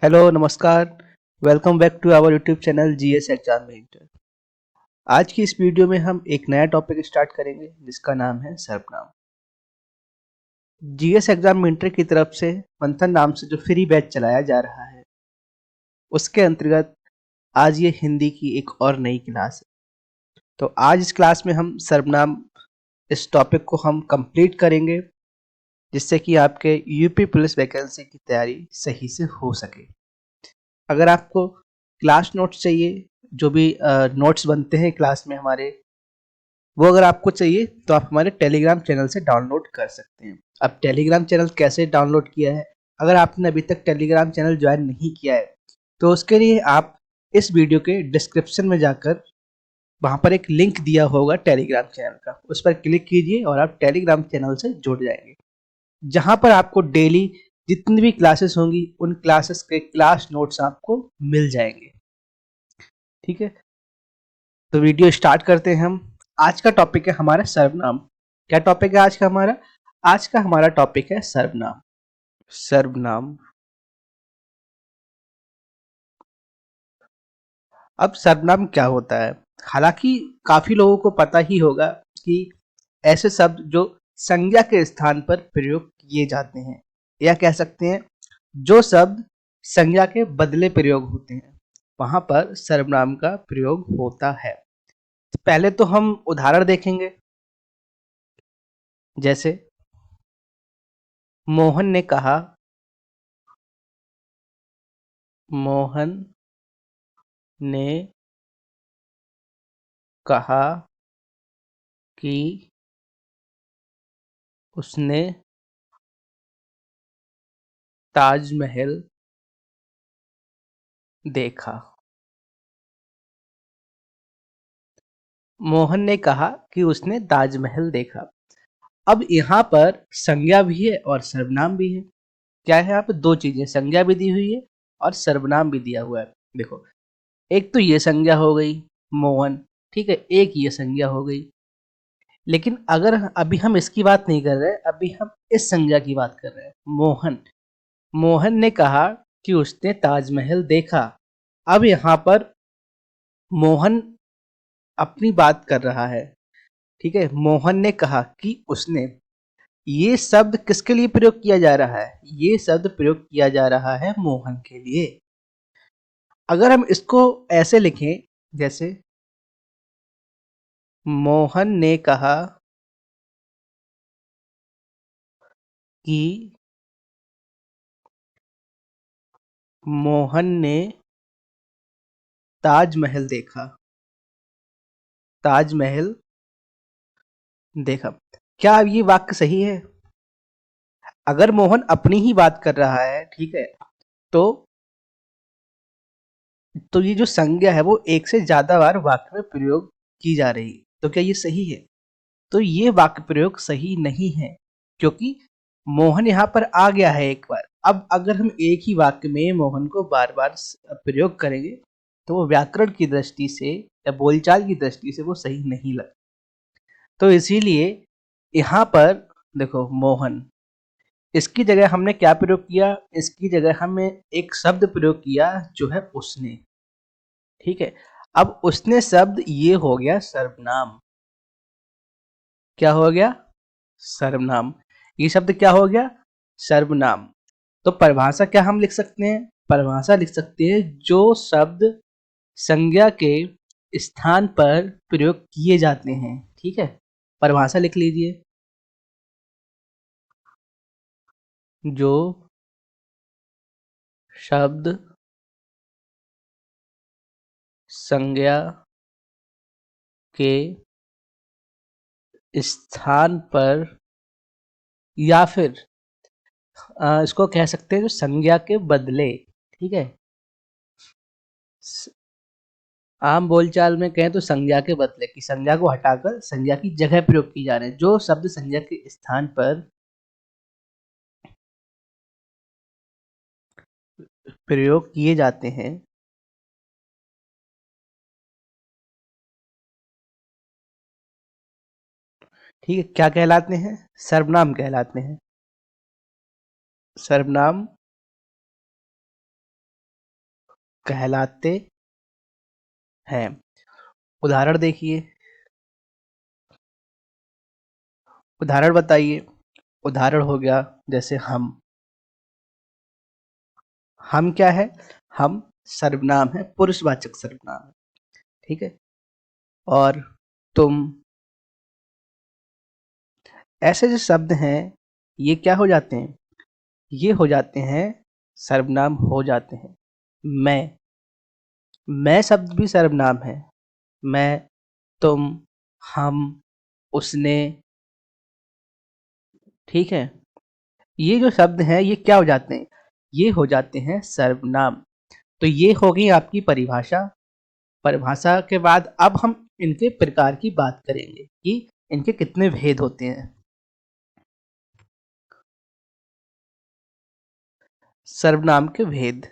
Hello नमस्कार। Welcome back to our YouTube channel GS exam में इंटर। आज की इस वीडियो में हम एक नया टॉपिक स्टार्ट करेंगे जिसका नाम है सर्वनाम। जीएस एग्जाम में इंटर की तरफ से मंथन नाम से जो फ्री बैच चलाया जा रहा है उसके अंतर्गत आज ये हिंदी की एक और नई क्लास है। तो आज इस क्लास में हम सर्वनाम इस टॉपिक को हम कंप्लीट करेंगे जिससे कि आपके यूपी पुलिस वैकेंसी की तैयारी सही से हो सके। अगर आपको क्लास नोट्स चाहिए, जो भी नोट्स बनते हैं क्लास में हमारे, वो अगर आपको चाहिए तो आप हमारे टेलीग्राम चैनल से डाउनलोड कर सकते हैं। अब टेलीग्राम चैनल कैसे डाउनलोड किया है, अगर आपने अभी तक टेलीग्राम चैनल ज्वाइन नहीं किया है तो उसके लिए आप इस वीडियो के डिस्क्रिप्शन में जाकर वहाँ पर एक लिंक दिया होगा टेलीग्राम चैनल का, उस पर क्लिक कीजिए और आप टेलीग्राम चैनल से जुड़ जाएंगे, जहाँ पर आपको डेली जितनी भी क्लासेस होंगी उन क्लासेस के क्लास नोट्स आपको मिल जाएंगे। ठीक है, तो वीडियो स्टार्ट करते हैं हम। आज का टॉपिक है हमारा सर्वनाम। क्या टॉपिक है आज का हमारा? आज का हमारा टॉपिक है सर्वनाम। सर्वनाम। अब सर्वनाम क्या होता है? हालांकि काफी लोगों को पता ही होगा कि ऐसे शब्द जो संज्ञा के स्थान पर प्रयोग किए जाते हैं, या कह सकते हैं जो शब्द संज्ञा के बदले प्रयोग होते हैं, वहां पर सर्वनाम का प्रयोग होता है। पहले तो हम उदाहरण देखेंगे। जैसे मोहन ने कहा, मोहन ने कहा कि उसने ताजमहल देखा। मोहन ने कहा कि उसने ताजमहल देखा। अब यहाँ पर संज्ञा भी है और सर्वनाम भी है। क्या है? यहाँ पे दो चीजें, संज्ञा भी दी हुई है और सर्वनाम भी दिया हुआ है। देखो, एक तो ये संज्ञा हो गई मोहन, ठीक है, एक ये संज्ञा हो गई। लेकिन अगर अभी हम इसकी बात नहीं कर रहे, अभी हम इस संज्ञा की बात कर रहे हैं। मोहन, मोहन ने कहा कि उसने ताजमहल देखा। अब यहाँ पर मोहन अपनी बात कर रहा है, ठीक है। मोहन ने कहा कि उसने, ये शब्द किसके लिए प्रयोग किया जा रहा है? ये शब्द प्रयोग किया जा रहा है मोहन के लिए। अगर हम इसको ऐसे लिखें, जैसे मोहन ने कहा कि मोहन ने ताजमहल देखा। ताजमहल देखा। क्या अब ये वाक्य सही है? अगर मोहन अपनी ही बात कर रहा है, ठीक है, तो ये जो संज्ञा है वो एक से ज्यादा बार वाक्य में प्रयोग की जा रही है, तो क्या ये सही है? तो ये वाक्य प्रयोग सही नहीं है, क्योंकि मोहन यहाँ पर आ गया है एक बार। अब अगर हम एक ही वाक्य में मोहन को बार बार प्रयोग करेंगे तो वो व्याकरण की दृष्टि से या बोलचाल की दृष्टि से वो सही नहीं लगता। तो इसीलिए यहाँ पर देखो, मोहन, इसकी जगह हमने क्या प्रयोग किया? इसकी जगह हमें एक शब्द प्रयोग किया जो है उसने। ठीक है, अब उसने शब्द ये हो गया सर्वनाम। क्या हो गया? सर्वनाम। ये शब्द क्या हो गया? सर्वनाम। तो परिभाषा क्या हम लिख सकते हैं? परिभाषा लिख सकते हैं जो शब्द संज्ञा के स्थान पर प्रयोग किए जाते हैं। ठीक है, परिभाषा लिख लीजिए। जो शब्द संज्ञा के स्थान पर, या फिर इसको कह सकते हैं जो संज्ञा के बदले, ठीक है, आम बोलचाल में कहें तो संज्ञा के बदले, की संज्ञा को हटाकर संज्ञा की जगह प्रयोग की जा रहे हैं, जो शब्द संज्ञा के स्थान पर प्रयोग किए जाते हैं, ठीक है, क्या कहलाते हैं? सर्वनाम कहलाते हैं। सर्वनाम कहलाते हैं। उदाहरण देखिए, उदाहरण बताइए। उदाहरण हो गया जैसे हम क्या है? हम सर्वनाम है, पुरुषवाचक सर्वनाम है, ठीक है। और तुम, ऐसे जो शब्द हैं ये क्या हो जाते हैं? ये हो जाते हैं सर्वनाम हो जाते हैं। मैं शब्द भी सर्वनाम है। मैं, तुम, हम, उसने, ठीक है। ये जो शब्द हैं ये क्या हो जाते हैं? ये हो जाते हैं सर्वनाम। तो ये हो गई आपकी परिभाषा। परिभाषा के बाद अब हम इनके प्रकार की बात करेंगे कि इनके कितने भेद होते हैं। सर्वनाम के भेद।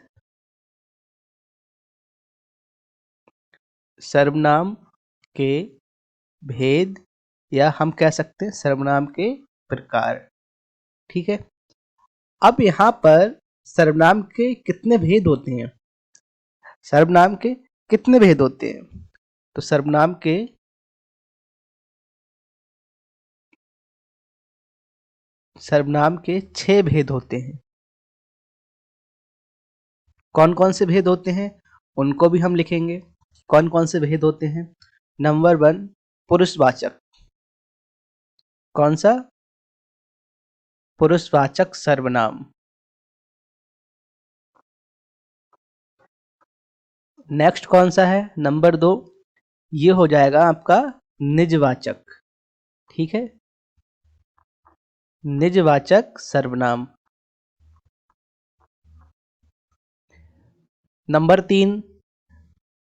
सर्वनाम के भेद, या हम कह सकते हैं सर्वनाम के प्रकार, ठीक है। अब यहाँ पर सर्वनाम के कितने भेद होते हैं? सर्वनाम के कितने भेद होते हैं? तो सर्वनाम के 6 भेद होते हैं। कौन कौन से भेद होते हैं उनको भी हम लिखेंगे। कौन कौन से भेद होते हैं? नंबर 1, पुरुषवाचक। कौन सा? पुरुषवाचक सर्वनाम। नेक्स्ट कौन सा है? नंबर 2, ये हो जाएगा आपका निजवाचक, ठीक है। निजवाचक सर्वनाम। नंबर 3,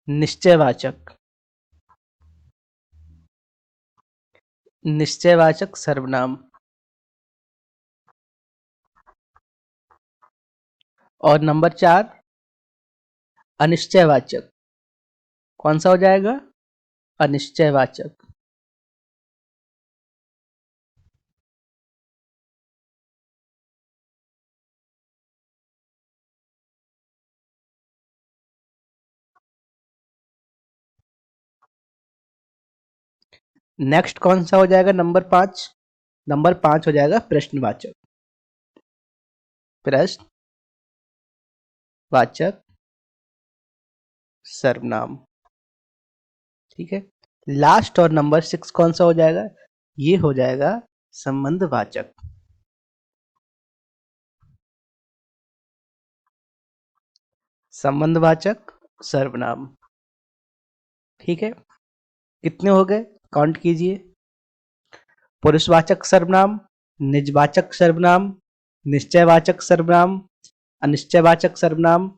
निश्चयवाचक। निश्चयवाचक सर्वनाम। और नंबर 4, अनिश्चयवाचक। कौन सा हो जाएगा? अनिश्चयवाचक। नेक्स्ट कौन सा हो जाएगा? नंबर 5। नंबर 5 हो जाएगा प्रश्नवाचक। प्रश्नवाचक सर्वनाम, ठीक है। लास्ट और नंबर 6 कौन सा हो जाएगा? ये हो जाएगा संबंधवाचक। संबंधवाचक सर्वनाम, ठीक है। कितने हो गए? काउंट कीजिए। पुरुषवाचक सर्वनाम, निजवाचक सर्वनाम, निश्चयवाचक सर्वनाम, अनिश्चयवाचक सर्वनाम,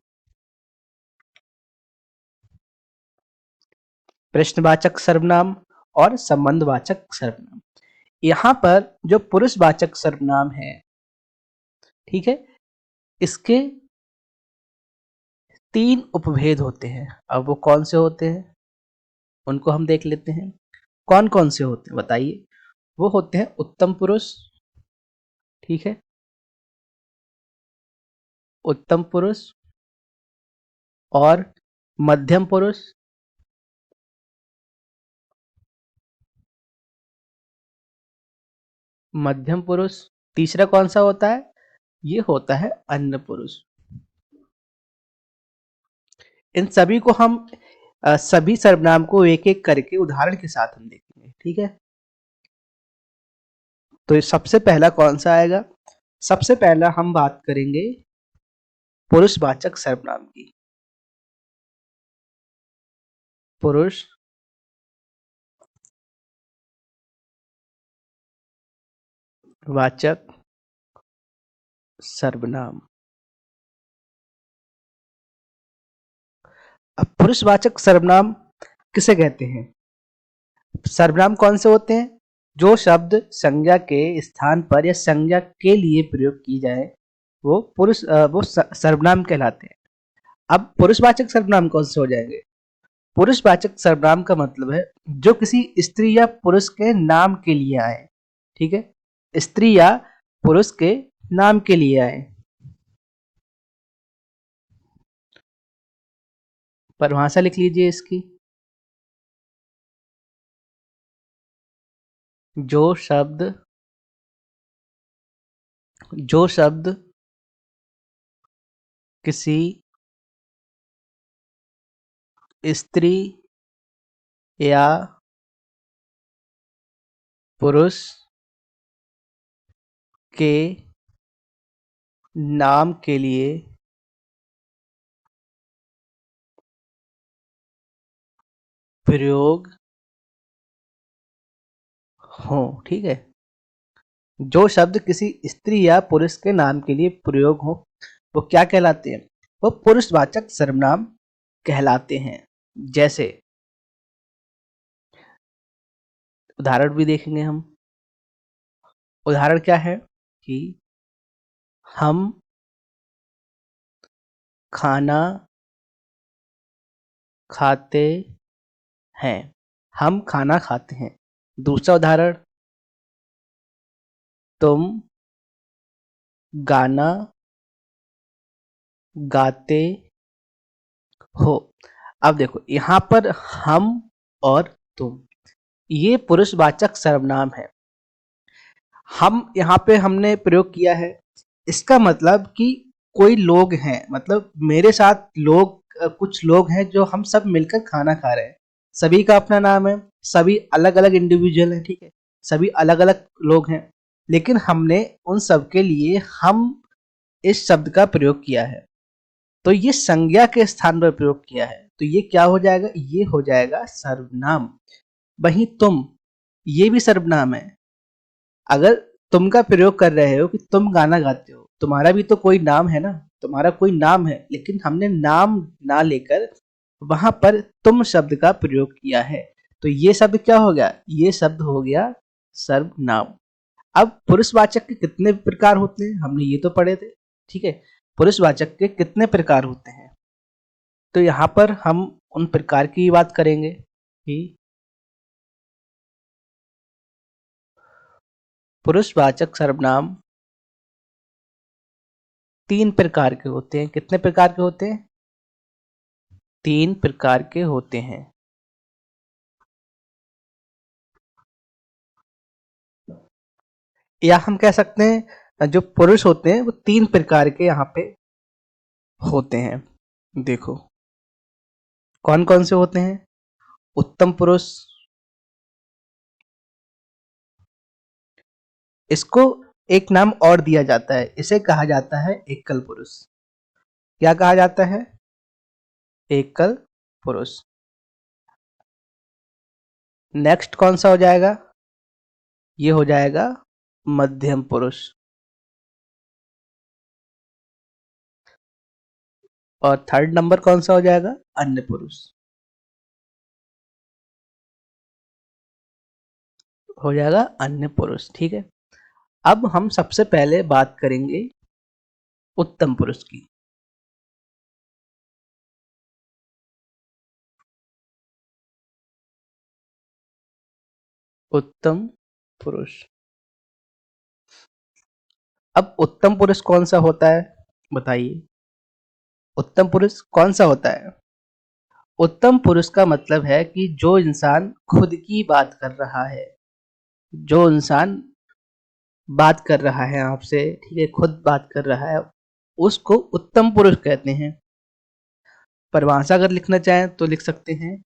प्रश्नवाचक सर्वनाम और संबंधवाचक सर्वनाम। यहाँ पर जो पुरुषवाचक सर्वनाम है, ठीक है, इसके 3 उपभेद होते हैं। अब वो कौन से होते हैं उनको हम देख लेते हैं। कौन कौन से होते हैं बताइए? वो होते हैं उत्तम पुरुष, ठीक है, उत्तम पुरुष और मध्यम पुरुष, मध्यम पुरुष। तीसरा कौन सा होता है? ये होता है अन्य पुरुष। इन सभी को हम सभी सर्वनाम को एक एक करके उदाहरण के साथ हम देखेंगे, ठीक है। तो सबसे पहला कौन सा आएगा? सबसे पहला हम बात करेंगे पुरुषवाचक सर्वनाम की। पुरुषवाचक सर्वनाम। अब पुरुषवाचक सर्वनाम किसे कहते हैं? सर्वनाम कौन से होते हैं? जो शब्द संज्ञा के स्थान पर या संज्ञा के लिए प्रयोग की जाए वो सर्वनाम कहलाते हैं। अब पुरुषवाचक सर्वनाम कौन से हो जाएंगे? पुरुषवाचक सर्वनाम का मतलब है जो किसी स्त्री या पुरुष के नाम के लिए आए, ठीक है। स्त्री या पुरुष के नाम के लिए आए। परिभाषा लिख लीजिए इसकी। जो शब्द किसी स्त्री या पुरुष के नाम के लिए प्रयोग हो, ठीक है। जो शब्द किसी स्त्री या पुरुष के नाम के लिए प्रयोग हो वो क्या कहलाते हैं? वो पुरुषवाचक सर्वनाम कहलाते हैं। जैसे उदाहरण भी देखेंगे हम। उदाहरण क्या है कि हम खाना खाते हैं। हम खाना खाते हैं। दूसरा उदाहरण, तुम गाना गाते हो। अब देखो यहाँ पर हम और तुम ये पुरुषवाचक सर्वनाम है। हम यहाँ पे हमने प्रयोग किया है, इसका मतलब कि कोई लोग हैं, मतलब मेरे साथ लोग कुछ लोग हैं जो हम सब मिलकर खाना खा रहे हैं। सभी का अपना नाम है, सभी अलग अलग इंडिविजुअल हैं, ठीक है, सभी अलग अलग लोग हैं, लेकिन हमने उन सब के लिए हम इस शब्द का प्रयोग किया है। तो ये संज्ञा के स्थान पर प्रयोग किया है, तो ये क्या हो जाएगा? ये हो जाएगा सर्वनाम। वहीं तुम, ये भी सर्वनाम है। अगर तुम का प्रयोग कर रहे हो कि तुम गाना गाते हो, तुम्हारा भी तो कोई नाम है ना, तुम्हारा कोई नाम है, लेकिन हमने नाम ना लेकर वहां पर तुम शब्द का प्रयोग किया है, तो ये शब्द क्या हो गया? ये शब्द हो गया सर्वनाम। अब पुरुषवाचक के कितने प्रकार होते हैं हमने ये तो पढ़े थे, ठीक है। पुरुषवाचक के कितने प्रकार होते हैं, तो यहाँ पर हम उन प्रकार की बात करेंगे कि पुरुषवाचक सर्वनाम 3 प्रकार के होते हैं। कितने प्रकार के होते हैं? 3 प्रकार के होते हैं। या हम कह सकते हैं जो पुरुष होते हैं वो 3 प्रकार के यहाँ पे होते हैं। देखो कौन कौन से होते हैं? उत्तम पुरुष, इसको एक नाम और दिया जाता है, इसे कहा जाता है एकल पुरुष। क्या कहा जाता है? एकल पुरुष। नेक्स्ट कौन सा हो जाएगा? ये हो जाएगा मध्यम पुरुष। और थर्ड नंबर कौन सा हो जाएगा? अन्य पुरुष हो जाएगा, अन्य पुरुष, ठीक है। अब हम सबसे पहले बात करेंगे उत्तम पुरुष की। उत्तम पुरुष। अब उत्तम पुरुष कौन सा होता है बताइए? उत्तम पुरुष कौन सा होता है? उत्तम पुरुष का मतलब है कि जो इंसान खुद की बात कर रहा है, जो इंसान बात कर रहा है आपसे, ठीक है, खुद बात कर रहा है, उसको उत्तम पुरुष कहते हैं। परिभाषा अगर लिखना चाहें तो लिख सकते हैं,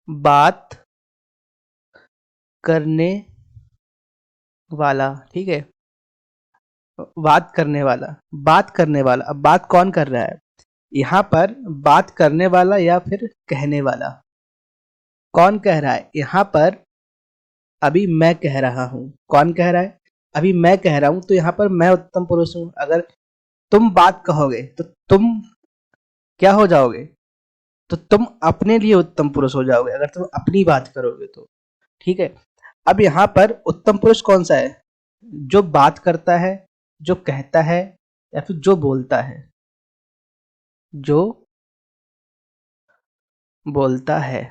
बात करने वाला, ठीक है, बात करने वाला, बात करने वाला। अब बात कौन कर रहा है यहाँ पर? बात करने वाला या फिर कहने वाला? कौन कह रहा है यहाँ पर? अभी मैं कह रहा हूं। कौन कह रहा है? अभी मैं कह रहा हूं, तो यहाँ पर मैं उत्तम पुरुष हूं। अगर तुम बात कहोगे तो तुम क्या हो जाओगे? तो तुम अपने लिए उत्तम पुरुष हो जाओगे अगर तुम अपनी बात करोगे तो, ठीक है। अब यहाँ पर उत्तम पुरुष कौन सा है? जो बात करता है, जो कहता है, या फिर जो बोलता है। जो बोलता है,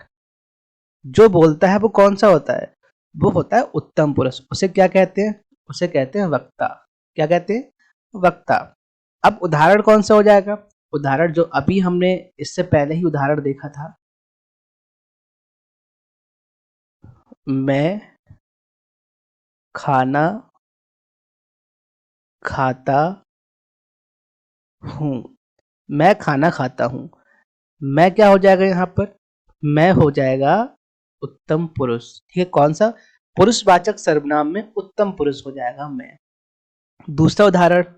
जो बोलता है वो कौन सा होता है? वो होता है उत्तम पुरुष। उसे क्या कहते हैं? उसे कहते हैं वक्ता। क्या कहते हैं? वक्ता। अब उदाहरण कौन सा हो जाएगा? उदाहरण जो अभी हमने इससे पहले ही उदाहरण देखा था, मैं खाना खाता हूँ। मैं खाना खाता हूँ। मैं क्या हो जाएगा यहाँ पर? मैं हो जाएगा उत्तम पुरुष। ठीक है, कौन सा? पुरुषवाचक सर्वनाम में उत्तम पुरुष हो जाएगा मैं। दूसरा उदाहरण,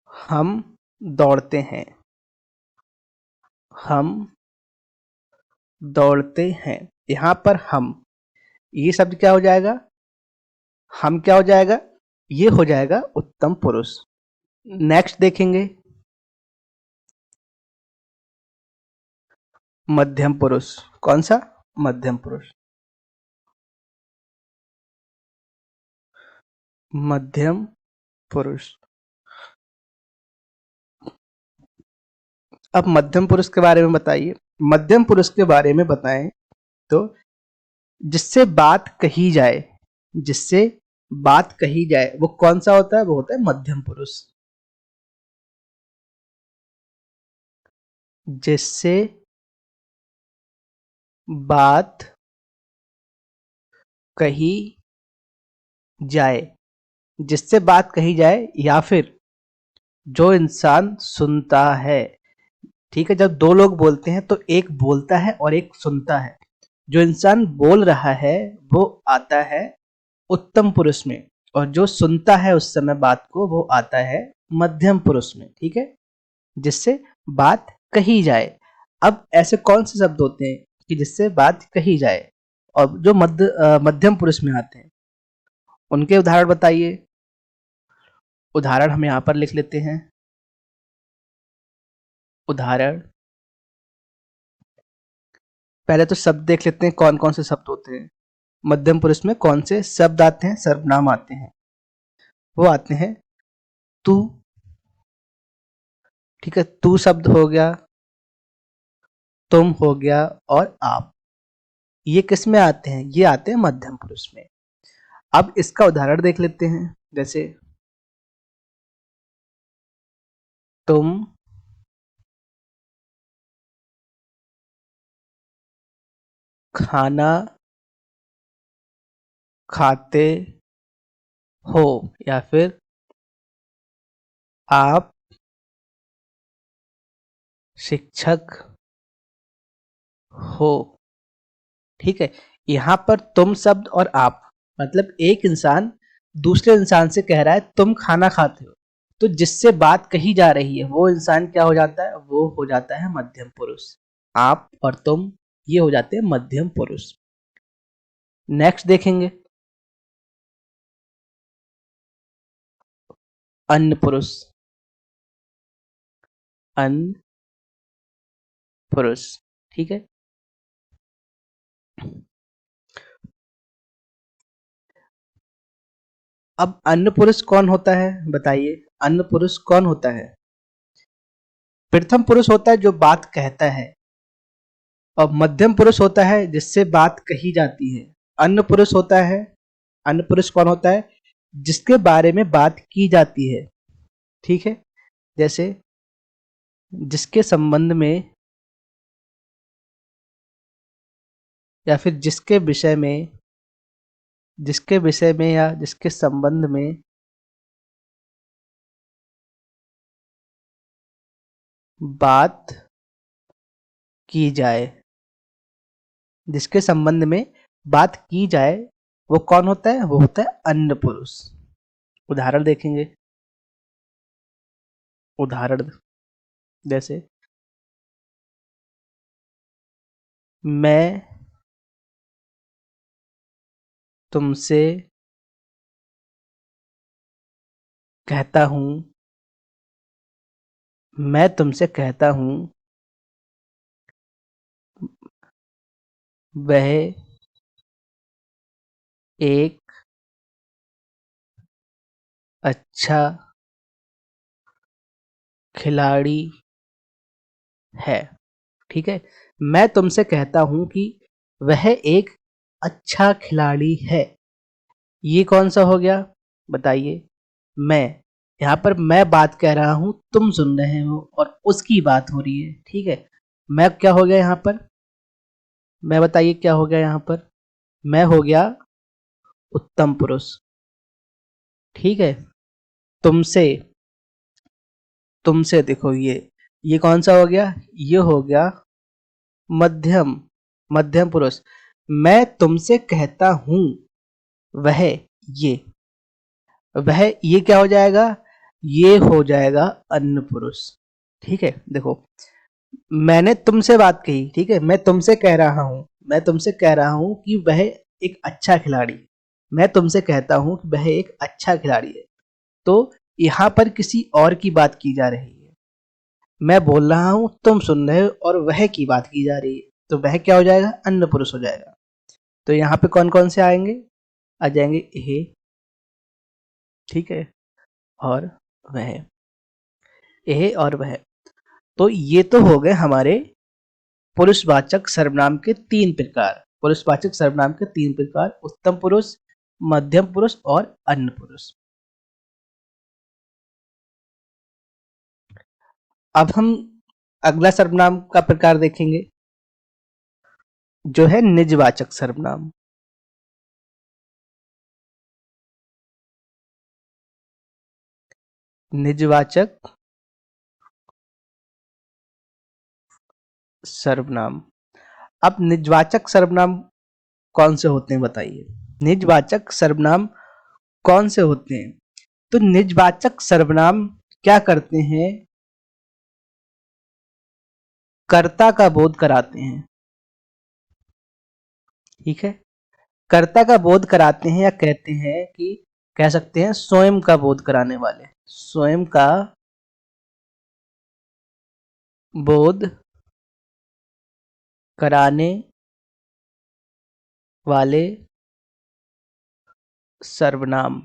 हम दौड़ते हैं। हम दौड़ते हैं। यहाँ पर हम, ये शब्द क्या हो जाएगा? हम क्या हो जाएगा? ये हो जाएगा उत्तम पुरुष। नेक्स्ट देखेंगे, मध्यम पुरुष। कौन सा? मध्यम पुरुष। मध्यम पुरुष। अब मध्यम पुरुष के बारे में बताइए। मध्यम पुरुष के बारे में बताएं तो जिससे बात कही जाए, जिससे बात कही जाए वो कौन सा होता है? वो होता है मध्यम पुरुष। जिससे बात कही जाए, जिससे बात कही जाए, या फिर जो इंसान सुनता है। ठीक है, जब दो लोग बोलते हैं तो एक बोलता है और एक सुनता है। जो इंसान बोल रहा है वो आता है उत्तम पुरुष में, और जो सुनता है उस समय बात को वो आता है मध्यम पुरुष में। ठीक है, जिससे बात कही जाए। अब ऐसे कौन से शब्द होते हैं कि जिससे बात कही जाए और जो मध्यम पुरुष में आते हैं? उनके उदाहरण बताइए। उदाहरण हम यहाँ पर लिख लेते हैं। उदाहरण, पहले तो शब्द देख लेते हैं कौन कौन से शब्द होते हैं। मध्यम पुरुष में कौन से शब्द आते हैं, सर्वनाम आते हैं? वो आते हैं तू। ठीक है, तू शब्द हो गया, तुम हो गया, और आप। ये किस में आते हैं? ये आते हैं मध्यम पुरुष में। अब इसका उदाहरण देख लेते हैं। जैसे तुम खाना खाते हो, या फिर आप शिक्षक हो। ठीक है, यहाँ पर तुम शब्द और आप, मतलब एक इंसान दूसरे इंसान से कह रहा है तुम खाना खाते हो, तो जिससे बात कही जा रही है वो इंसान क्या हो जाता है? वो हो जाता है मध्यम पुरुष। आप और तुम ये हो जाते हैं मध्यम पुरुष। नेक्स्ट देखेंगे, अन्य पुरुष। अन्य पुरुष। ठीक है, अब अन्य पुरुष कौन होता है बताइए? अन्य पुरुष कौन होता है? प्रथम पुरुष होता है जो बात कहता है, और मध्यम पुरुष होता है जिससे बात कही जाती है। अन्य पुरुष होता है, अन्य पुरुष कौन होता है? जिसके बारे में बात की जाती है। ठीक है, जैसे जिसके संबंध में, या फिर जिसके विषय में, जिसके विषय में या जिसके संबंध में बात की जाए। जिसके संबंध में बात की जाए वो कौन होता है? वो होता है अन्य पुरुष। उदाहरण देखेंगे। उदाहरण जैसे मैं तुमसे कहता हूँ, मैं तुमसे कहता हूँ वह एक अच्छा खिलाड़ी है। ठीक है, मैं तुमसे कहता हूं कि वह एक अच्छा खिलाड़ी है। ये कौन सा हो गया बताइए? मैं। यहाँ पर मैं बात कह रहा हूं, तुम सुन रहे हो और उसकी बात हो रही है। ठीक है, मैं क्या हो गया यहाँ पर, मैं बताइए क्या हो गया यहाँ पर, मैं हो गया उत्तम पुरुष। ठीक है, तुमसे, तुमसे देखो ये कौन सा हो गया, ये हो गया मध्यम, मध्यम पुरुष। मैं तुमसे कहता हूं, वह, ये, वह, ये क्या हो जाएगा, ये हो जाएगा अन्न पुरुष। ठीक है, देखो मैंने तुमसे बात कही, ठीक है, मैं तुमसे कह रहा हूं, मैं तुमसे कह रहा हूं कि वह एक अच्छा खिलाड़ी है। मैं तुमसे कहता हूं कि वह एक अच्छा खिलाड़ी है, तो यहाँ पर किसी और की बात की जा रही है। मैं बोल रहा हूं, तुम सुन रहे हो और वह की बात की जा रही है, तो वह क्या हो जाएगा, अन्न पुरुष हो जाएगा। तो यहाँ पे कौन कौन से आएंगे, आ जाएंगे ये, ठीक है, और वह, ये और वह। तो ये तो हो गए हमारे पुरुषवाचक सर्वनाम के तीन प्रकार, पुरुषवाचक सर्वनाम के तीन प्रकार, उत्तम पुरुष, मध्यम पुरुष और अन्न पुरुष। अब हम अगला सर्वनाम का प्रकार देखेंगे, जो है निजवाचक सर्वनाम। निजवाचक सर्वनाम। अब निजवाचक सर्वनाम कौन से होते हैं बताइए, निजवाचक सर्वनाम कौन से होते हैं। तो निजवाचक सर्वनाम क्या करते हैं, कर्ता का बोध कराते हैं। ठीक है, कर्ता का बोध कराते हैं, या कहते हैं कि कह सकते हैं स्वयं का बोध कराने वाले, स्वयं का बोध कराने वाले सर्वनाम।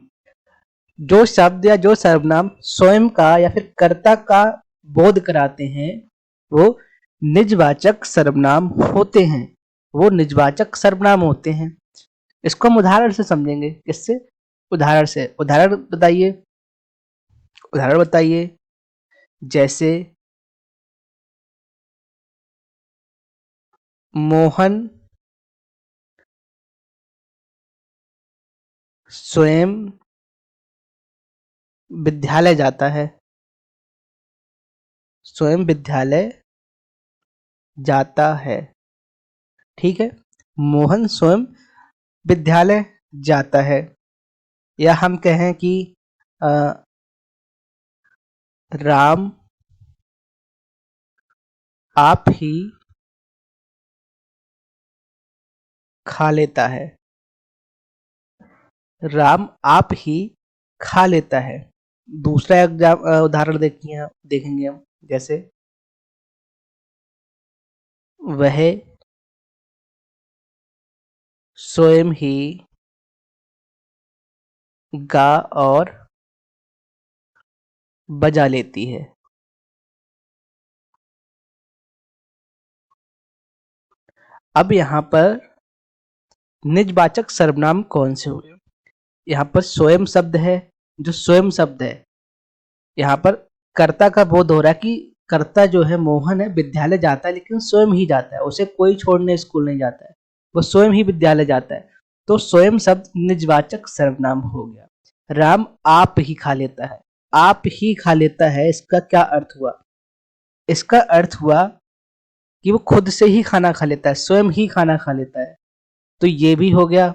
जो शब्द या जो सर्वनाम स्वयं का या फिर कर्ता का बोध कराते हैं, वो निजवाचक सर्वनाम होते हैं, वो निजवाचक सर्वनाम होते हैं। इसको हम उदाहरण से समझेंगे, किससे, उदाहरण से। उदाहरण बताइए, उदाहरण बताइए, जैसे मोहन स्वयं विद्यालय जाता है, स्वयं विद्यालय जाता है। ठीक है, मोहन स्वयं विद्यालय जाता है। या हम कहें कि अ, राम आप ही खा लेता है, राम आप ही खा लेता है। दूसरा उदाहरण देखिए, देखेंगे हम, जैसे वह स्वयं ही गा और बजा लेती है। अब यहाँ पर निजवाचक सर्वनाम कौन से हुए, यहाँ पर स्वयं शब्द है, जो स्वयं शब्द है, यहाँ पर कर्ता का बोध हो रहा है कि कर्ता जो है मोहन है विद्यालय जाता है, लेकिन स्वयं ही जाता है, उसे कोई छोड़ने स्कूल नहीं जाता है, वो स्वयं ही विद्यालय जाता है। तो स्वयं शब्द निजवाचक सर्वनाम हो गया। राम आप ही खा लेता है, आप ही खा लेता है, इसका क्या अर्थ हुआ, इसका अर्थ हुआ कि वो खुद से ही खाना खा लेता है, स्वयं ही खाना खा लेता है। तो ये भी हो गया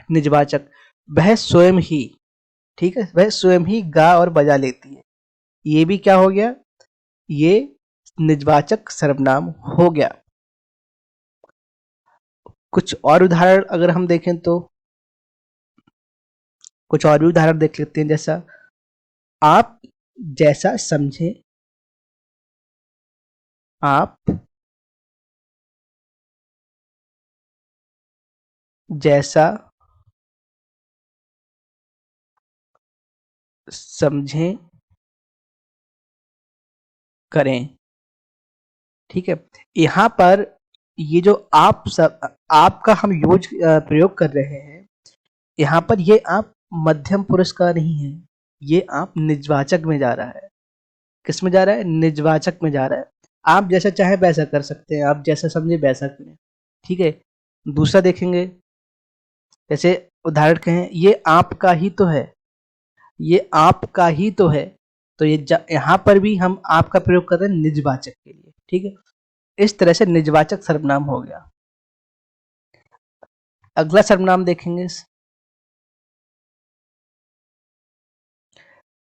निजवाचक, वह स्वयं ही, ठीक है, वह स्वयं ही गा और बजा लेती है, ये भी क्या हो गया, ये निजवाचक सर्वनाम हो गया। कुछ और उदाहरण अगर हम देखें तो कुछ और भी उदाहरण देख लेते हैं, जैसा आप जैसा समझे, आप जैसा समझें करें। ठीक है, यहाँ पर ये जो आप सब आपका हम यूज प्रयोग कर रहे हैं, यहाँ पर ये आप मध्यम पुरुष का नहीं है, ये आप निजवाचक में जा रहा है। किस में जा रहा है? निजवाचक में जा रहा है। आप जैसा चाहे वैसा कर सकते हैं, आप जैसा समझे वैसा करें, ठीक है। दूसरा देखेंगे, जैसे उदाहरण कहें ये आपका ही तो है, ये आपका ही तो है, तो ये यहाँ पर भी हम आपका प्रयोग कर रहे हैं निजवाचक के लिए, ठीक है। इस तरह से निजवाचक सर्वनाम हो गया। अगला सर्वनाम देखेंगे,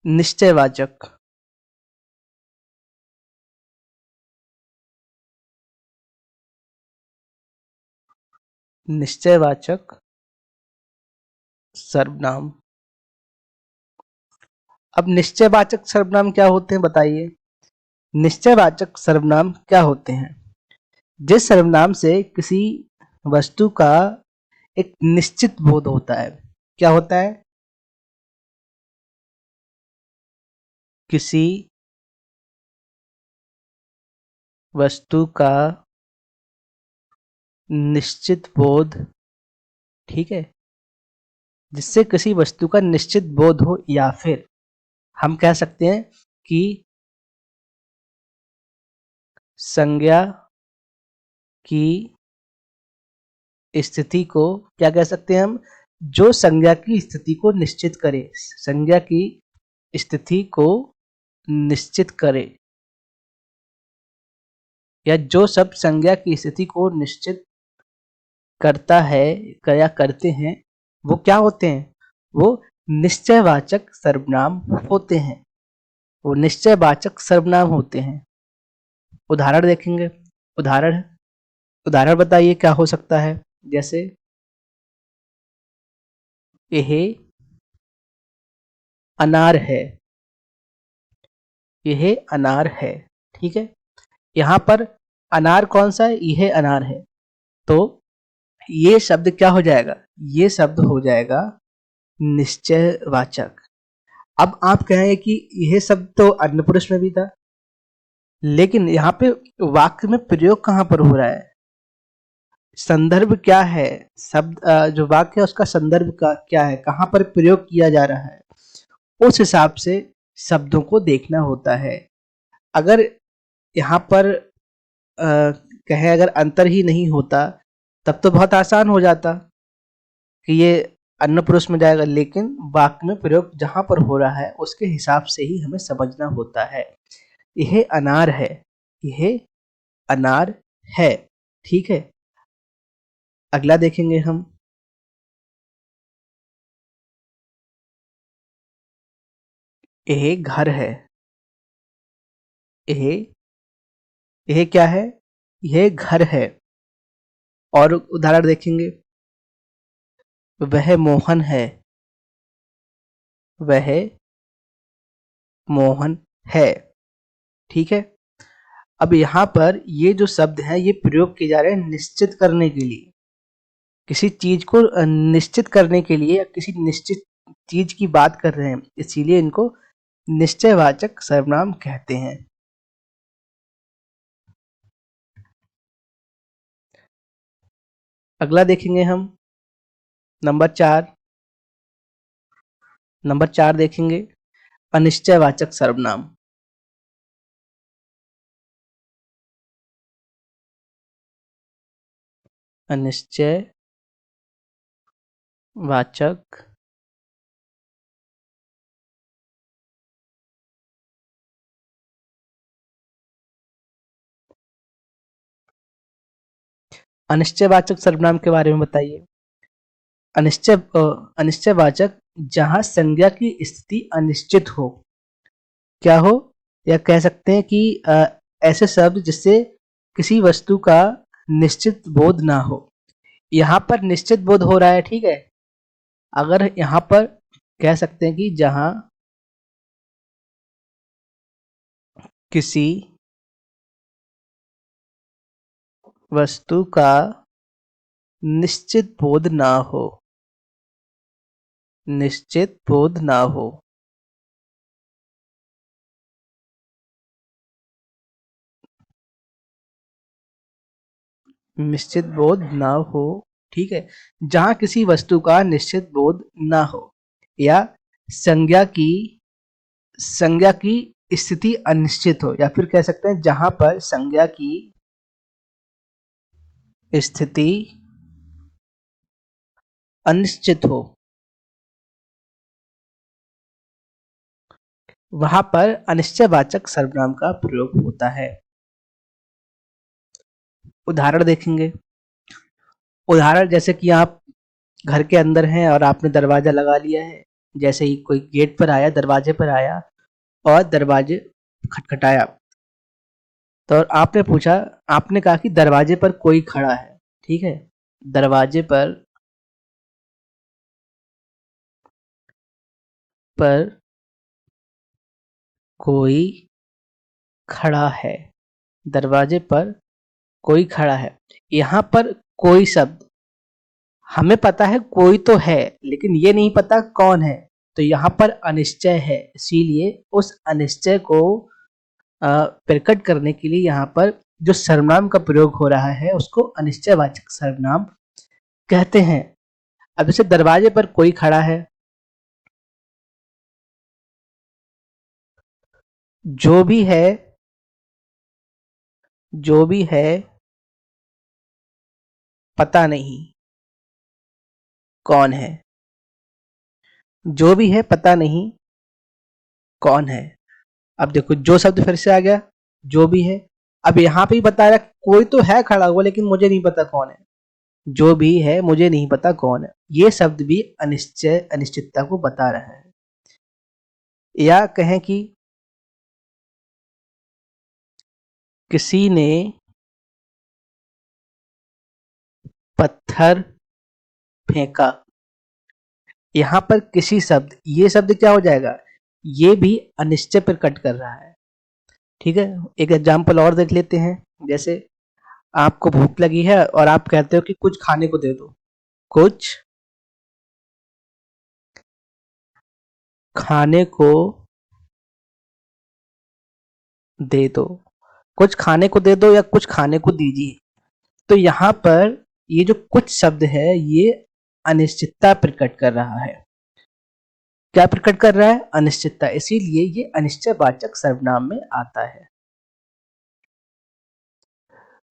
निश्चयवाचक। निश्चयवाचक सर्वनाम। अब निश्चयवाचक सर्वनाम क्या होते हैं बताइए? निश्चयवाचक सर्वनाम क्या होते हैं? जिस सर्वनाम से किसी वस्तु का एक निश्चित बोध होता है। क्या होता है? किसी वस्तु का निश्चित बोध, ठीक है, जिससे किसी वस्तु का निश्चित बोध हो, या फिर हम कह सकते हैं कि संज्ञा की स्थिति को, क्या कह सकते हैं हम? जो संज्ञा की स्थिति को निश्चित करे, संज्ञा की स्थिति को निश्चित करे, या जो सब संज्ञा की स्थिति को निश्चित करता है या करते हैं, वो क्या होते हैं? वो निश्चयवाचक सर्वनाम होते हैं। वो निश्चयवाचक सर्वनाम होते हैं। उदाहरण देखेंगे। उदाहरण उदाहरण बताइए क्या हो सकता है? जैसे यह अनार है, यह अनार है, ठीक है। यहाँ पर अनार कौन सा है? यह अनार है। तो ये शब्द क्या हो जाएगा? ये शब्द हो जाएगा निश्चयवाचक। अब आप कहेंगे कि यह शब्द तो अन्नपुरुष में भी था, लेकिन यहाँ पे वाक्य में प्रयोग कहाँ पर हो रहा है? संदर्भ क्या है? शब्द जो वाक्य है उसका संदर्भ का क्या है, कहाँ पर प्रयोग किया जा रहा है, उस हिसाब से शब्दों को देखना होता है। अगर यहाँ पर कहें अगर अंतर ही नहीं होता तब तो बहुत आसान हो जाता कि ये अन्य पुरुष में जाएगा, लेकिन वाक्य में प्रयोग जहां पर हो रहा है उसके हिसाब से ही हमें समझना होता है। यह अनार है, यह अनार है, ठीक है। अगला देखेंगे हम। यह घर है, यह यह क्या है? यह घर है। और उदाहरण देखेंगे, वह मोहन है, वह मोहन है, ठीक है। अब यहाँ पर ये जो शब्द है ये प्रयोग किए जा रहे हैं निश्चित करने के लिए, किसी चीज को निश्चित करने के लिए, या किसी निश्चित चीज की बात कर रहे हैं, इसीलिए इनको निश्चयवाचक सर्वनाम कहते हैं। अगला देखेंगे हम, नंबर 4 देखेंगे, अनिश्चयवाचक सर्वनाम। अनिश्चयवाचक अनिश्चयवाचक सर्वनाम के बारे में बताइए। अनिश्चयवाचक जहां संज्ञा की स्थिति अनिश्चित हो, क्या हो, या कह सकते हैं कि ऐसे शब्द जिससे किसी वस्तु का निश्चित बोध ना हो। यहाँ पर निश्चित बोध हो रहा है, ठीक है। अगर यहाँ पर कह सकते हैं कि जहां किसी वस्तु का निश्चित बोध ना हो, निश्चित बोध ना हो, निश्चित बोध ना हो, ठीक है। जहां किसी वस्तु का निश्चित बोध ना हो, या संज्ञा की संज्ञा की स्थिति अनिश्चित हो, या फिर कह सकते हैं जहां पर संज्ञा की स्थिति अनिश्चित हो, वहां पर अनिश्चयवाचक सर्वनाम का प्रयोग होता है। उदाहरण देखेंगे। उदाहरण जैसे कि आप घर के अंदर हैं और आपने दरवाजा लगा लिया है। जैसे ही कोई गेट पर आया, दरवाजे पर आया और दरवाजे खटखटाया, तो आपने पूछा, आपने कहा कि दरवाजे पर कोई खड़ा है। ठीक है, दरवाजे पर कोई खड़ा है। दरवाजे पर कोई खड़ा है। यहाँ पर कोई शब्द, हमें पता है कोई तो है, लेकिन ये नहीं पता कौन है। तो यहाँ पर अनिश्चय है, इसीलिए उस अनिश्चय को प्रकट करने के लिए यहाँ पर जो सर्वनाम का प्रयोग हो रहा है उसको अनिश्चयवाचक सर्वनाम कहते हैं। अब जैसे दरवाजे पर कोई खड़ा है, जो भी है, जो भी है पता नहीं कौन है। जो भी है पता नहीं कौन है। अब देखो जो शब्द फिर से आ गया, जो भी है। अब यहाँ पे ही बता रहा है कोई तो है खड़ा हुआ, लेकिन मुझे नहीं पता कौन है। जो भी है मुझे नहीं पता कौन है, ये शब्द भी अनिश्चय अनिश्चितता को बता रहा है। या कहें कि किसी ने पत्थर फेंका। यहाँ पर किसी शब्द, ये शब्द क्या हो जाएगा, ये भी अनिश्चय प्रकट कर रहा है। ठीक है, एक एग्जाम्पल और देख लेते हैं। जैसे आपको भूख लगी है और आप कहते हो कि कुछ खाने को दे दो। कुछ खाने को दे दो। कुछ खाने को दे दो या कुछ खाने को दीजिए। तो यहाँ पर ये जो कुछ शब्द है ये अनिश्चितता प्रकट कर रहा है। क्या प्रकट कर रहा है, अनिश्चितता, इसीलिए ये अनिश्चयवाचक सर्वनाम में आता है।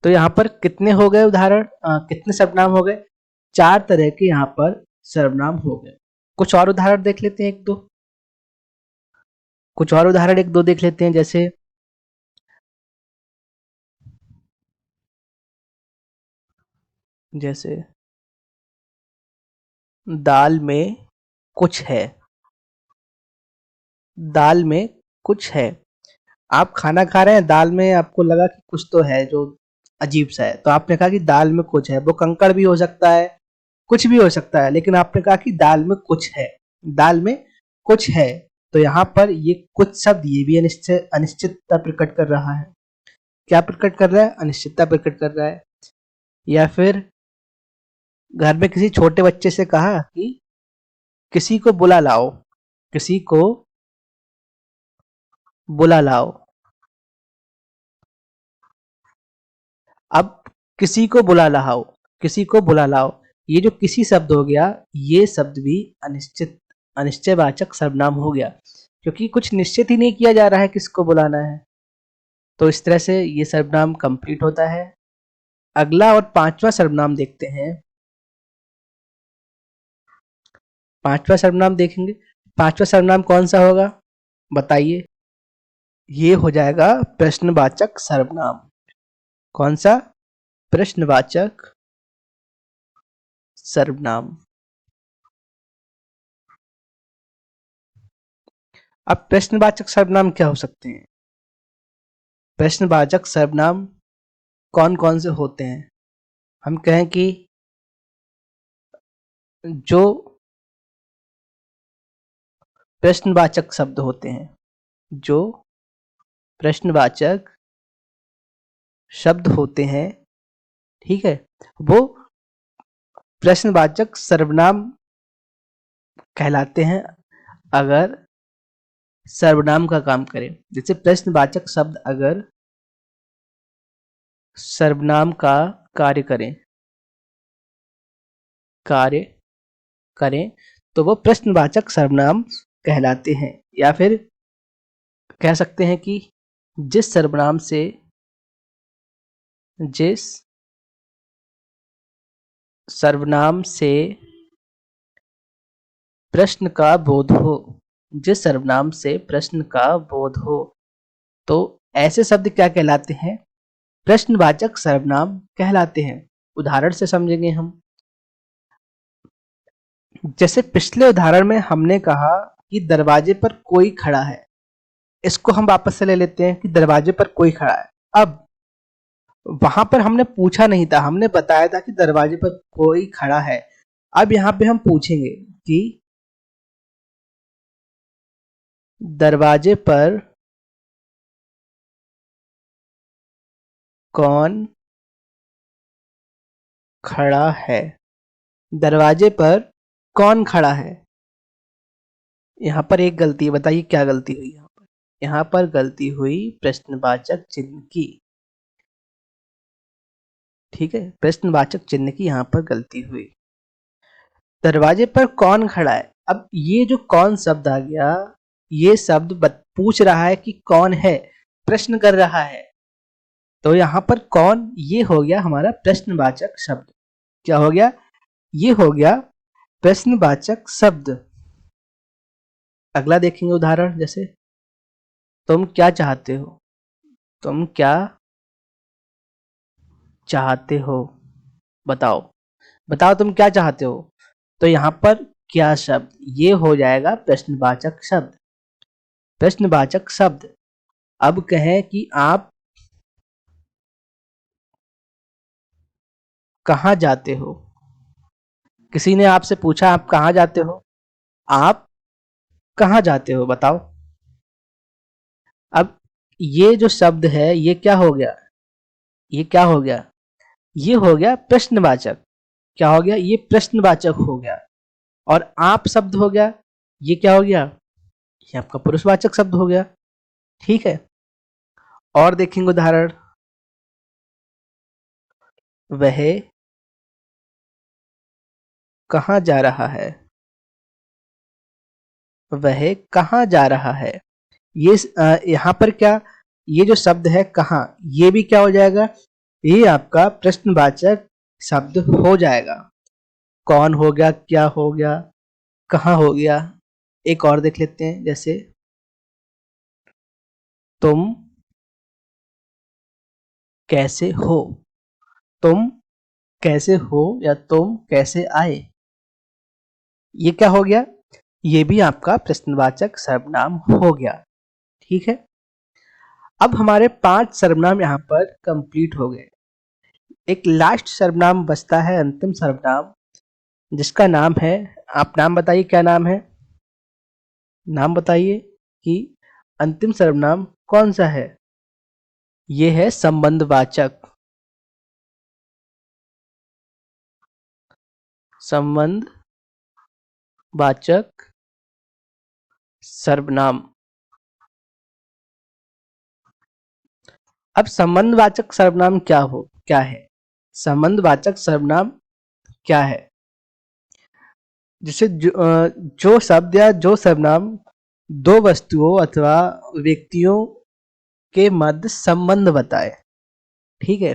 तो यहाँ पर कितने हो गए उदाहरण, कितने सर्वनाम हो गए, 4 तरह के यहाँ पर सर्वनाम हो गए। कुछ और उदाहरण देख लेते हैं, एक दो कुछ और उदाहरण एक दो देख लेते हैं। जैसे दाल में कुछ है। दाल में कुछ है। आप खाना खा रहे हैं, दाल में आपको लगा कि कुछ तो है जो अजीब सा है, तो आपने कहा कि दाल में कुछ है। वो कंकड़ भी हो सकता है, कुछ भी हो सकता है, लेकिन आपने कहा कि दाल में कुछ है। दाल में कुछ है। तो यहाँ पर ये कुछ शब्द ये भी अनिश्चितता प्रकट कर रहा है। क्या प्रकट कर रहा है, अनिश्चितता प्रकट कर रहा है। या फिर घर में किसी छोटे बच्चे से कहा कि किसी को बुला लाओ। किसी को बुला लाओ। अब किसी को बुला लाओ, किसी को बुला लाओ, ये जो किसी शब्द हो गया, ये शब्द भी अनिश्चयवाचक सर्वनाम हो गया, क्योंकि कुछ निश्चित ही नहीं किया जा रहा है किसको बुलाना है। तो इस तरह से ये सर्वनाम कंप्लीट होता है। अगला और पांचवा सर्वनाम देखते हैं। पांचवा सर्वनाम देखेंगे। पांचवा सर्वनाम कौन सा होगा, बताइए। ये हो जाएगा प्रश्नवाचक सर्वनाम। कौन सा, प्रश्नवाचक सर्वनाम। अब प्रश्नवाचक सर्वनाम क्या हो सकते हैं, प्रश्नवाचक सर्वनाम कौन कौन से होते हैं। हम कहें कि जो प्रश्नवाचक शब्द होते हैं, जो प्रश्नवाचक शब्द होते हैं, ठीक है, वो प्रश्नवाचक सर्वनाम कहलाते हैं अगर सर्वनाम का काम करें। जैसे प्रश्नवाचक शब्द अगर सर्वनाम का कार्य करें कार्य करें तो वो प्रश्नवाचक सर्वनाम कहलाते हैं। या फिर कह सकते हैं कि जिस सर्वनाम से प्रश्न का बोध हो, जिस सर्वनाम से प्रश्न का बोध हो, तो ऐसे शब्द क्या कहलाते हैं? प्रश्नवाचक सर्वनाम कहलाते हैं। उदाहरण से समझेंगे हम। जैसे पिछले उदाहरण में हमने कहा कि दरवाजे पर कोई खड़ा है, इसको हम वापस से ले लेते हैं कि दरवाजे पर कोई खड़ा है। अब वहां पर हमने पूछा नहीं था, हमने बताया था कि दरवाजे पर कोई खड़ा है। अब यहाँ पे हम पूछेंगे कि दरवाजे पर कौन खड़ा है? दरवाजे पर कौन खड़ा है? यहाँ पर एक गलती, बताइए क्या गलती हुई यहाँ पर? यहाँ पर गलती हुई प्रश्नवाचक चिन्ह की। ठीक है, प्रश्नवाचक चिन्ह की यहाँ पर गलती हुई। दरवाजे पर कौन खड़ा है? अब ये जो कौन शब्द आ गया, ये शब्द पूछ रहा है कि कौन है, प्रश्न कर रहा है। तो यहाँ पर कौन, ये हो गया हमारा प्रश्नवाचक शब्द। क्या हो गया? ये हो गया प्रश्नवाचक शब्द। अगला देखेंगे उदाहरण। जैसे तुम क्या चाहते हो? तुम क्या चाहते हो? बताओ, बताओ तुम क्या चाहते हो? तो यहाँ पर क्या शब्द, ये हो जाएगा प्रश्नवाचक शब्द। प्रश्नवाचक शब्द। अब कहें कि आप कहाँ जाते हो? किसी ने आपसे पूछा आप कहाँ जाते हो? आप कहाँ जाते हो बताओ। अब ये जो शब्द है, ये क्या हो गया? ये क्या हो गया? ये हो गया प्रश्नवाचक। क्या हो गया? ये प्रश्नवाचक हो गया। और आप शब्द हो गया, ये क्या हो गया? ये आपका पुरुषवाचक शब्द हो गया। ठीक है, और देखेंगे उदाहरण। वह कहाँ जा रहा है? वह कहाँ जा रहा है? ये यहाँ पर क्या, ये जो शब्द है कहाँ, ये भी क्या हो जाएगा? ये आपका प्रश्नवाचक शब्द हो जाएगा। कौन हो गया, क्या हो गया, कहाँ हो गया। एक और देख लेते हैं। जैसे तुम कैसे हो? तुम कैसे हो या तुम कैसे आए, ये क्या हो गया? ये भी आपका प्रश्नवाचक सर्वनाम हो गया। ठीक है, अब हमारे 5 सर्वनाम यहाँ पर कंप्लीट हो गए। एक लास्ट सर्वनाम बचता है, अंतिम सर्वनाम, जिसका नाम है, आप नाम बताइए क्या नाम है? नाम बताइए कि अंतिम सर्वनाम कौन सा है? ये है संबंधवाचक। संबंधवाचक सर्वनाम। अब संबंधवाचक सर्वनाम क्या है? संबंधवाचक सर्वनाम क्या है? जैसे जो शब्द या जो सर्वनाम दो वस्तुओं अथवा व्यक्तियों के मध्य संबंध बताए। ठीक है,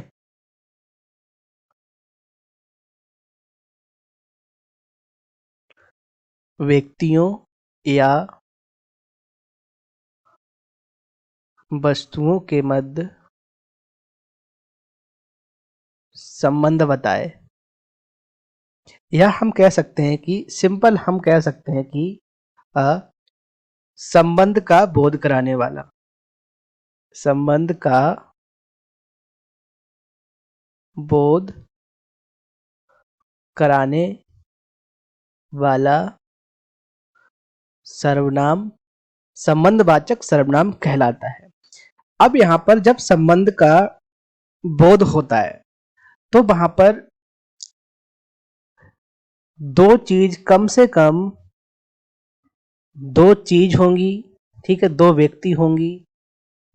व्यक्तियों या वस्तुओं के मध्य संबंध बताए, या हम कह सकते हैं कि सिंपल हम कह सकते हैं कि अ, संबंध का बोध कराने वाला। संबंध का बोध कराने वाला सर्वनाम संबंधवाचक सर्वनाम कहलाता है। अब यहाँ पर जब संबंध का बोध होता है, तो वहां पर दो चीज, कम से कम दो चीज होंगी। ठीक है, दो व्यक्ति होंगी,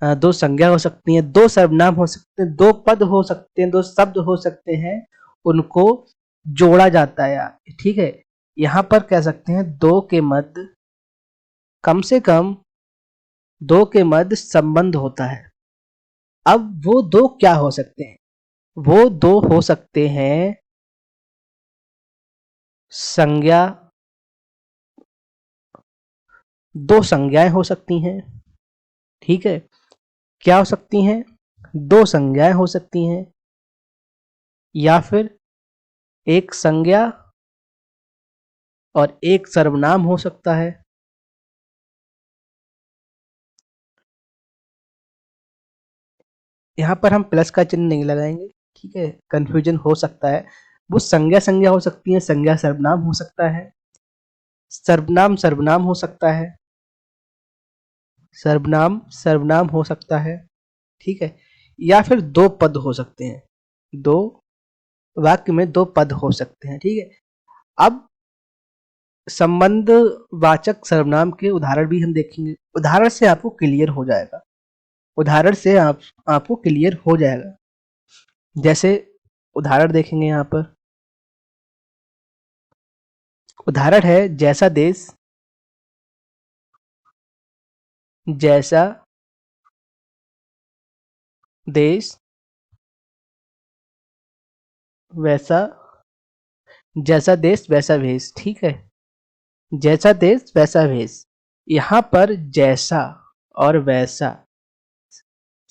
दो संज्ञा हो सकती हैं, दो सर्वनाम हो सकते हैं, दो पद हो सकते हैं, दो शब्द हो सकते हैं, उनको जोड़ा जाता है। ठीक है, यहाँ पर कह सकते हैं दो के मध्य कम से कम दो के मध्य संबंध होता है। अब वो दो क्या हो सकते हैं? वो दो हो सकते हैं संज्ञा, दो संज्ञाएं हो सकती हैं। ठीक है, क्या हो सकती हैं? दो संज्ञाएं हो सकती हैं, या फिर एक संज्ञा और एक सर्वनाम हो सकता है। यहाँ पर हम प्लस का चिन्ह नहीं लगाएंगे, ठीक है, कंफ्यूजन हो सकता है। वो संज्ञा संज्ञा हो सकती है, संज्ञा सर्वनाम हो सकता है, सर्वनाम सर्वनाम हो सकता है, सर्वनाम सर्वनाम हो सकता है। ठीक है, या फिर दो पद हो सकते हैं, दो वाक्य में दो पद हो सकते हैं। ठीक है, अब संबंध वाचक सर्वनाम के उदाहरण भी हम देखेंगे। उदाहरण से आपको क्लियर हो जाएगा, उदाहरण से आपको क्लियर हो जाएगा। जैसे उदाहरण देखेंगे यहाँ पर, उदाहरण है जैसा देश, जैसा देश वैसा, जैसा देश वैसा भेष। ठीक है, जैसा देश वैसा भेष। यहाँ पर जैसा और वैसा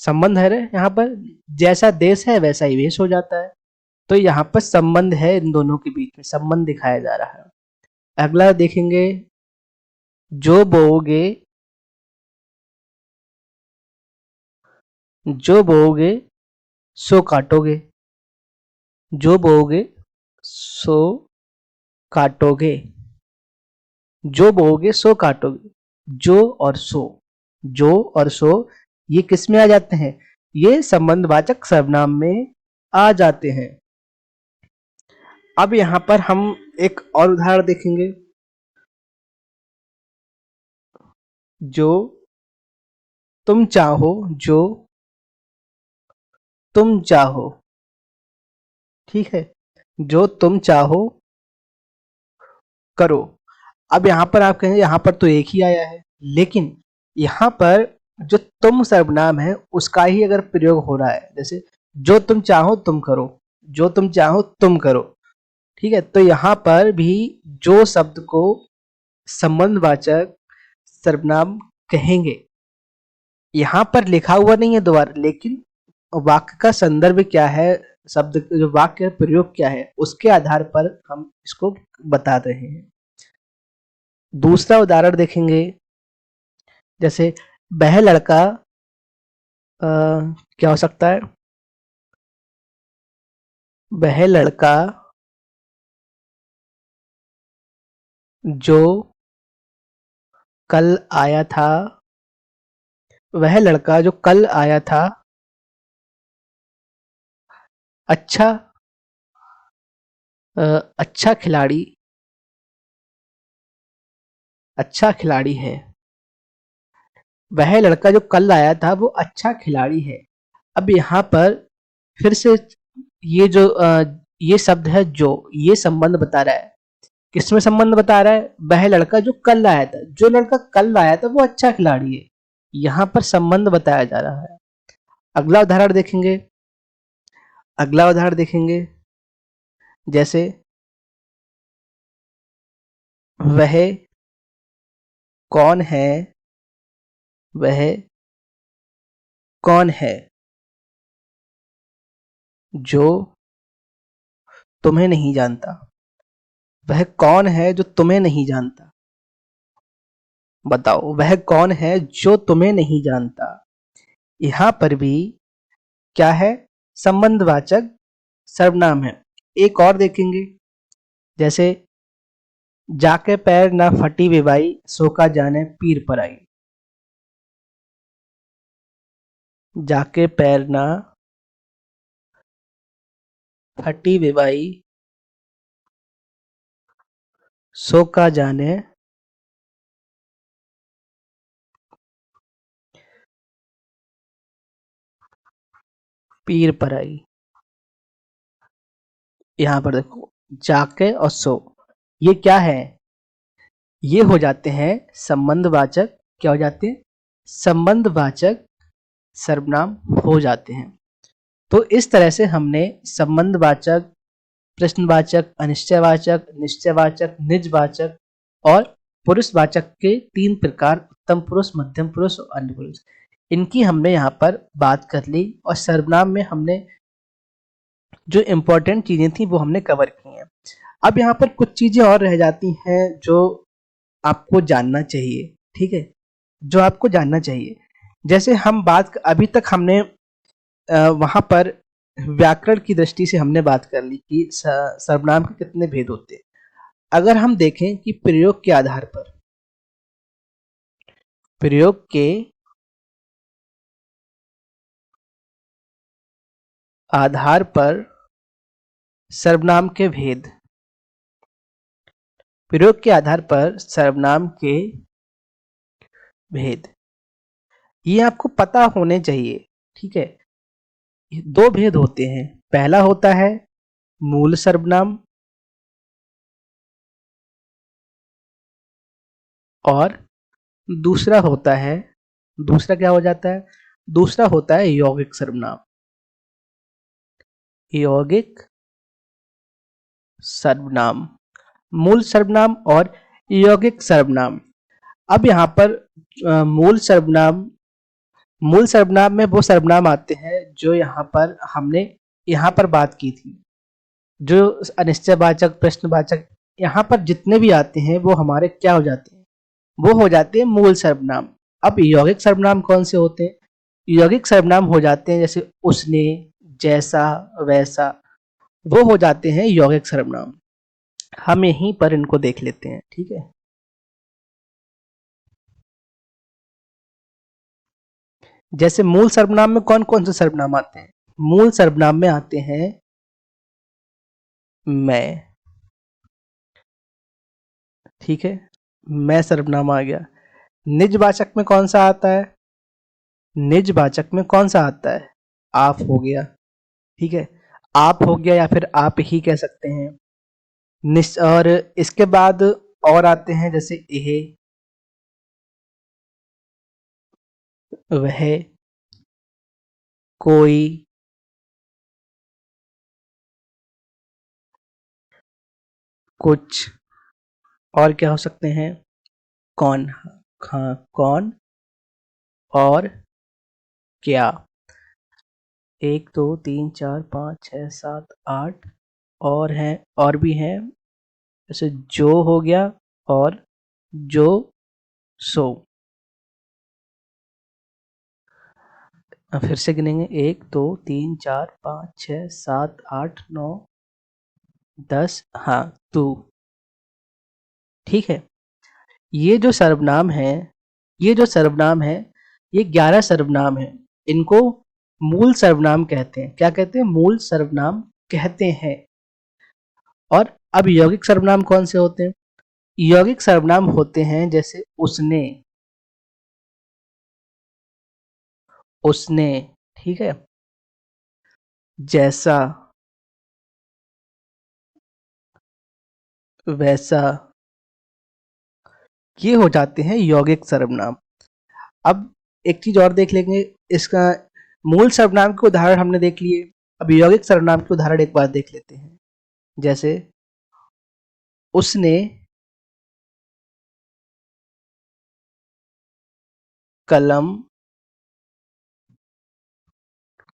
संबंध है रे, यहाँ पर जैसा देश है वैसा ही वेश हो जाता है। तो यहाँ पर संबंध है, इन दोनों के बीच में संबंध दिखाया जा रहा है। अगला देखेंगे, जो बोओगे, जो बोओगे सो काटोगे, जो बोओगे सो काटोगे, जो बोओगे सो काटोगे। जो और सो, जो और सो ये किस में आ जाते हैं? ये संबंधवाचक सर्वनाम में आ जाते हैं। अब यहाँ पर हम एक और उदाहरण देखेंगे, जो तुम चाहो, जो तुम चाहो। ठीक है, जो तुम चाहो करो। अब यहाँ पर आप कहेंगे यहाँ पर तो एक ही आया है, लेकिन यहाँ पर जो तुम सर्वनाम है उसका ही अगर प्रयोग हो रहा है, जैसे जो तुम चाहो तुम करो, जो तुम चाहो तुम करो। ठीक है, तो यहाँ पर भी जो शब्द को संबंधवाचक सर्वनाम कहेंगे, यहाँ पर लिखा हुआ नहीं है दोबारा, लेकिन वाक्य का संदर्भ क्या है, शब्द जो वाक्य प्रयोग क्या है, उसके आधार पर हम इसको बता रहे हैं। दूसरा उदाहरण देखेंगे, जैसे वह लड़का क्या हो सकता है? वह लड़का जो कल आया था, वह लड़का जो कल आया था अच्छा अच्छा खिलाड़ी, अच्छा खिलाड़ी है। वह लड़का जो कल आया था वो अच्छा खिलाड़ी है। अब यहाँ पर फिर से ये जो ये शब्द है, जो ये संबंध बता रहा है, किसमें संबंध बता रहा है? वह लड़का जो कल आया था, जो लड़का कल आया था वो अच्छा खिलाड़ी है, यहाँ पर संबंध बताया जा रहा है। अगला उदाहरण देखेंगे, अगला उदाहरण देखेंगे, जैसे वह कौन है, वह कौन है जो तुम्हें नहीं जानता, वह कौन है जो तुम्हें नहीं जानता। बताओ, वह कौन है जो तुम्हें नहीं जानता। यहाँ पर भी क्या है? संबंधवाचक सर्वनाम है। एक और देखेंगे, जैसे जाके पैर ना फटी विवाई, सो का जाने पीर पर आई। जाके पैर ना फटी विवाई, सो का जाने पीर पर आई। यहाँ पर देखो, जाके और सो ये क्या है? ये हो जाते हैं संबंधवाचक, क्या हो जाते हैं? संबंधवाचक सर्वनाम हो जाते हैं। तो इस तरह से हमने संबंधवाचक, प्रश्नवाचक, अनिश्चयवाचक, निश्चयवाचक, निजवाचक और पुरुषवाचक के 3 प्रकार, उत्तम पुरुष, मध्यम पुरुष और अन्य पुरुष, इनकी हमने यहाँ पर बात कर ली। और सर्वनाम में हमने जो इम्पोर्टेंट चीजें थी वो हमने कवर की हैं। अब यहाँ पर कुछ चीजें और रह जाती हैं जो आपको जानना चाहिए, ठीक है, जो आपको जानना चाहिए। जैसे हम बात अभी तक हमने वहां पर व्याकरण की दृष्टि से हमने बात कर ली कि सर्वनाम के कितने भेद होते हैं। अगर हम देखें कि प्रयोग के आधार पर, प्रयोग के आधार पर सर्वनाम के भेद, प्रयोग के आधार पर सर्वनाम के भेद, ये आपको पता होने चाहिए, ठीक है। 2 भेद होते हैं। पहला होता है मूल सर्वनाम और दूसरा होता है, दूसरा क्या हो जाता है, दूसरा होता है यौगिक सर्वनाम। यौगिक सर्वनाम, मूल सर्वनाम और यौगिक सर्वनाम। अब यहाँ पर मूल सर्वनाम में वो सर्वनाम आते हैं जो यहाँ पर हमने यहाँ पर बात की थी, जो अनिश्चयवाचक, प्रश्नवाचक, यहाँ पर जितने भी आते हैं वो हमारे क्या हो जाते हैं, वो हो जाते हैं मूल सर्वनाम। अब यौगिक सर्वनाम कौन से होते हैं? यौगिक सर्वनाम हो जाते हैं जैसे उसने, जैसा, वैसा, वो हो जाते हैं यौगिक सर्वनाम। हम यहीं पर इनको देख लेते हैं, ठीक है। जैसे मूल सर्वनाम में कौन कौन से सर्वनाम आते हैं? मूल सर्वनाम में आते हैं मैं, ठीक है, मैं सर्वनाम आ गया। निजवाचक में कौन सा आता है? निजवाचक में कौन सा आता है? आप हो गया, ठीक है, आप हो गया या फिर आप ही कह सकते हैं। और इसके बाद और आते हैं जैसे यह, वह, कोई, कुछ, और क्या हो सकते हैं, कौन, हाँ, कौन और क्या। 1 2 3 4 5 6 7 8 और हैं, और भी हैं, जैसे जो हो गया और जो, सो। फिर से गिनेंगे, 1 2 3 4 5 6 7 8 9 10, हाँ, तू, ठीक है। ये जो सर्वनाम है, ये जो सर्वनाम है, ये 11 सर्वनाम है। इनको मूल सर्वनाम कहते हैं। क्या कहते हैं? मूल सर्वनाम कहते हैं। और अब यौगिक सर्वनाम कौन से होते हैं? यौगिक सर्वनाम होते हैं जैसे उसने, उसने, ठीक है, जैसा, वैसा, ये हो जाते हैं यौगिक सर्वनाम। अब एक चीज और देख लेंगे, इसका मूल सर्वनाम के उदाहरण हमने देख लिए, अब यौगिक सर्वनाम के उदाहरण एक बार देख लेते हैं। जैसे उसने कलम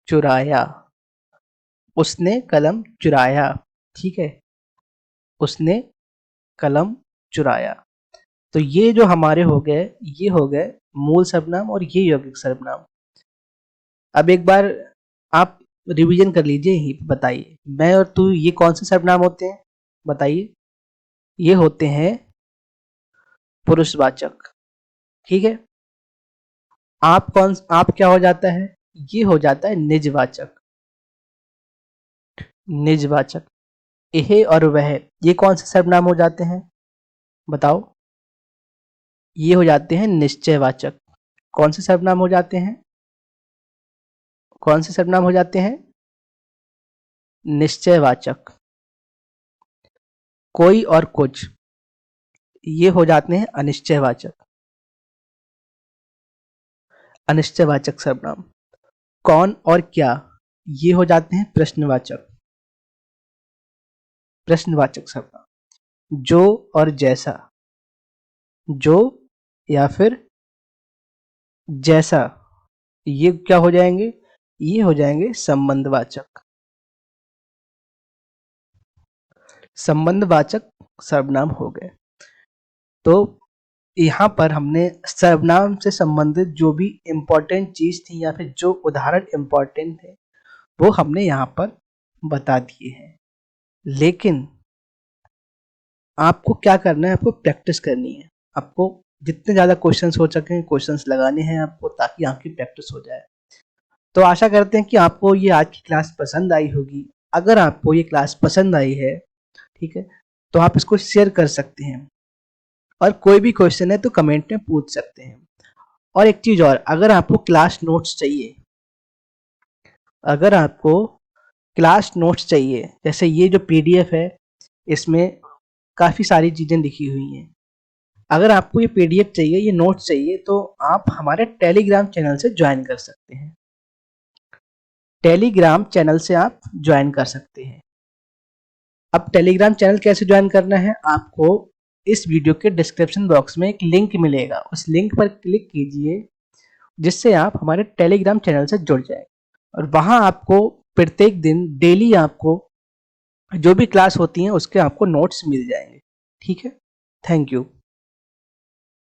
चुराया, उसने कलम चुराया, ठीक है, उसने कलम चुराया। तो ये जो हमारे हो गए, ये हो गए मूल सर्वनाम और ये यौगिक सर्वनाम। अब एक बार आप रिवीजन कर लीजिए, ही बताइए, मैं और तू, ये कौन से सर्वनाम होते हैं? बताइए। ये होते हैं पुरुषवाचक, ठीक है। आप क्या हो जाता है? ये हो जाता है निजवाचक, निजवाचक। यह और वह, ये कौन से सर्वनाम हो जाते हैं? बताओ। ये हो जाते हैं निश्चयवाचक। कौन से सर्वनाम हो जाते हैं? कौन से सर्वनाम हो जाते हैं? निश्चयवाचक। कोई और कुछ, ये हो जाते हैं अनिश्चयवाचक। अनिश्चयवाचक सर्वनाम। कौन और क्या ये हो जाते हैं प्रश्नवाचक सर्वनाम। जो और जैसा, जो या फिर जैसा, ये क्या हो जाएंगे, ये हो जाएंगे संबंधवाचक सर्वनाम हो गए। तो यहाँ पर हमने सर्वनाम से संबंधित जो भी इम्पोर्टेंट चीज थी या फिर जो उदाहरण इम्पोर्टेंट थे वो हमने यहाँ पर बता दिए हैं। लेकिन आपको क्या करना है, आपको प्रैक्टिस करनी है। आपको जितने ज़्यादा क्वेश्चंस हो सके क्वेश्चंस लगाने हैं आपको, ताकि आपकी प्रैक्टिस हो जाए। तो आशा करते हैं कि आपको ये आज की क्लास पसंद आई होगी। अगर आपको ये क्लास पसंद आई है, ठीक है, तो आप इसको शेयर कर सकते हैं और कोई भी क्वेश्चन है तो कमेंट में पूछ सकते हैं। और एक चीज़ और, अगर आपको क्लास नोट्स चाहिए, जैसे ये जो पीडीएफ है इसमें काफ़ी सारी चीज़ें लिखी हुई हैं। अगर आपको ये पीडीएफ चाहिए, ये नोट्स चाहिए, तो आप हमारे टेलीग्राम चैनल से ज्वाइन कर सकते हैं। टेलीग्राम चैनल से आप ज्वाइन कर सकते हैं। अब टेलीग्राम चैनल कैसे ज्वाइन करना है, आपको इस वीडियो के डिस्क्रिप्शन बॉक्स में एक लिंक मिलेगा, उस लिंक पर क्लिक कीजिए जिससे आप हमारे टेलीग्राम चैनल से जुड़ जाए। और वहाँ आपको प्रत्येक दिन डेली आपको जो भी क्लास होती हैं उसके आपको नोट्स मिल जाएंगे। ठीक है, थैंक यू।